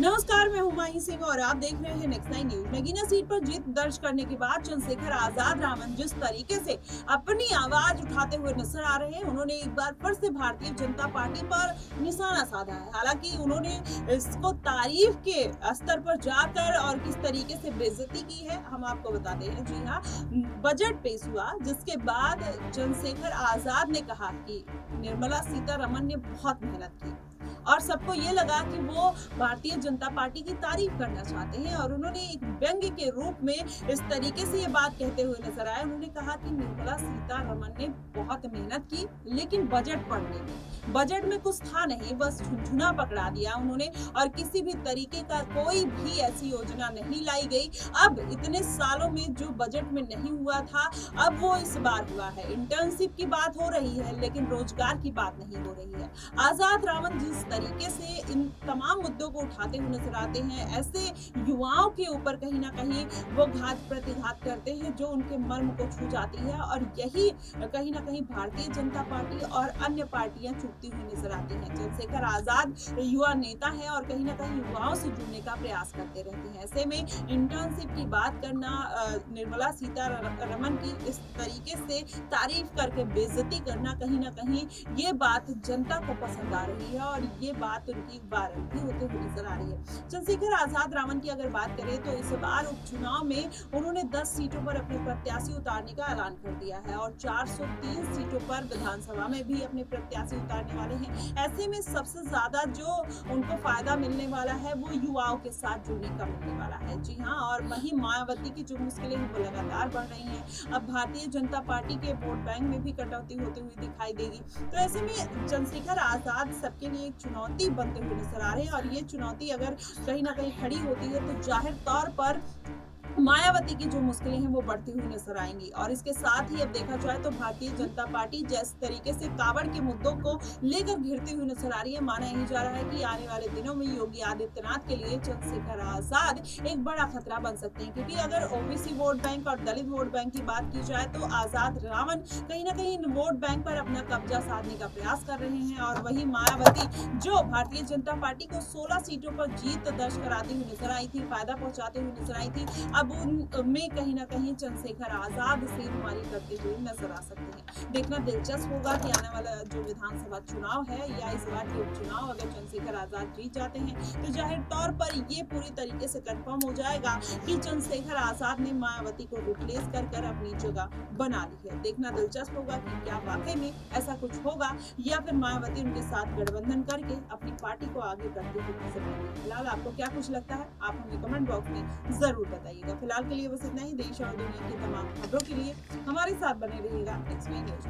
नमस्कार, मैं हुमायूं सिंह और आप देख रहे हैं नेक्स्ट 9 न्यूज। नगीना सीट पर जीत दर्ज करने के बाद चंद्रशेखर आजाद रामन जिस तरीके से अपनी आवाज उठाते हुए नजर आ रहे हैं, उन्होंने एक बार फिर से भारतीय जनता पार्टी पर निशाना साधा है। हालांकि उन्होंने इसको तारीफ के स्तर पर जाकर और किस तरीके से बेइज्जती की है, हम आपको बताते हैं। जी हाँ, बजट पेश हुआ जिसके बाद चंद्रशेखर आजाद ने कहा कि निर्मला सीतारमण ने बहुत मेहनत की और सबको ये लगा कि वो भारतीय जनता पार्टी की तारीफ करना चाहते हैं और उन्होंने एक व्यंग्य के रूप में इस तरीके से ये बात कहते हुए नजर आए। उन्होंने कहा कि निर्मला सीतारमण ने बहुत मेहनत की, लेकिन बजट में कुछ था नहीं, बस झुनझुना पकड़ा दिया उन्होंने और किसी भी तरीके का कोई भी ऐसी योजना नहीं लाई गई। अब इतने सालों में जो बजट में नहीं हुआ था, अब वो इस बार हुआ है। इंटर्नशिप की बात हो रही है, लेकिन रोजगार की बात नहीं हो रही है। आजाद रामन जिस तरीके से इन तमाम मुद्दों को उठाते हुए नजर आते हैं, ऐसे युवाओं के ऊपर कहीं ना कहीं वो घात प्रतिघात करते हैं जो उनके मर्म को छू जाती है और यही कहीं ना कहीं भारतीय जनता पार्टी और अन्य पार्टियां चूकती हुई नजर आती हैं। चंद्रशेखर आजाद युवा नेता है और कहीं ना कहीं युवाओं से जुड़ने का प्रयास करते रहते हैं। ऐसे में इंटर्नशिप की बात करना, निर्मला सीतारमण की इस तरीके से तारीफ करके बेइज्जती करना, कहीं ना कहीं ये बात जनता को पसंद आ रही है और ये बात उनकी वायरल भी होते हुए नजर आ रही है। चंद्रशेखर आजाद रामन की अगर बात करें तो इस बार उपचुनाव में उन्होंने 10 सीटों पर अपने प्रत्याशी उतारने का ऐलान कर दिया है और 403 सीटों पर विधानसभा में भी अपने प्रत्याशी उतारने वाले हैं। ऐसे में सबसे ज्यादा जो उनको फायदा मिलने वाला है वो युवाओं के साथ जुड़ने का मिलने वाला है। जी हाँ, और वहीं मायावती की जो मुश्किलें हैं वो लगातार बढ़ रही हैं। अब भारतीय जनता पार्टी के वोट बैंक में भी कटौती होती हुई दिखाई देगी। तो ऐसे में चंद्रशेखर आजाद सबके लिए एक चुनौती बनते हुए नजर आ रहे हैं और ये चुनौती अगर कहीं ना कहीं खड़ी होती है तो जाहिर तौर पर मायावती की जो मुश्किलें हैं वो बढ़ती हुई नजर आएंगी। और इसके साथ ही अब देखा जाए तो भारतीय जनता पार्टी जिस तरीके से कांवड़ के मुद्दों को लेकर घिरती हुई नजर आ रही है, माना यही जा रहा है कि आने वाले दिनों में योगी आदित्यनाथ के लिए चंद्रशेखर आजाद एक बड़ा खतरा बन सकते हैं। क्योंकि अगर ओबीसी वोट बैंक और दलित वोट बैंक की बात की जाए तो आजाद रामन कहीं ना कहीं इन वोट बैंक पर अपना कब्जा साधने का प्रयास कर रहे हैं और वही मायावती जो भारतीय जनता पार्टी को 16 सीटों पर जीत दर्ज कराती हुई नजर आई थी, फायदा पहुंचाते हुए नजर आई थी, अब उनमें कहीं ना कहीं चंद्रशेखर आजाद सेधमारी करते हुए नजर आ सकते हैं। देखना दिलचस्प होगा कि आने वाला जो विधानसभा चुनाव है या इस बार के उपचुनाव अगर चंद्रशेखर आजाद जीत जाते हैं तो जाहिर तौर पर ये पूरी तरीके से कंफर्म हो जाएगा कि चंद्रशेखर आजाद ने मायावती को रिप्लेस कर अपनी जगह बना ली है। देखना दिलचस्प होगा कि क्या वाकई में ऐसा कुछ होगा या फिर मायावती उनके साथ गठबंधन करके अपनी पार्टी को आगे बढ़ते हुए नजर आएंगे। फिलहाल आपको क्या कुछ लगता है, आप हमें कमेंट बॉक्स में जरूर बताइएगा। फिलहाल के लिए बस इतना ही। देश और दुनिया की तमाम खबरों के लिए हमारे साथ बने रहिएगा नेक्स्ट न्यूज।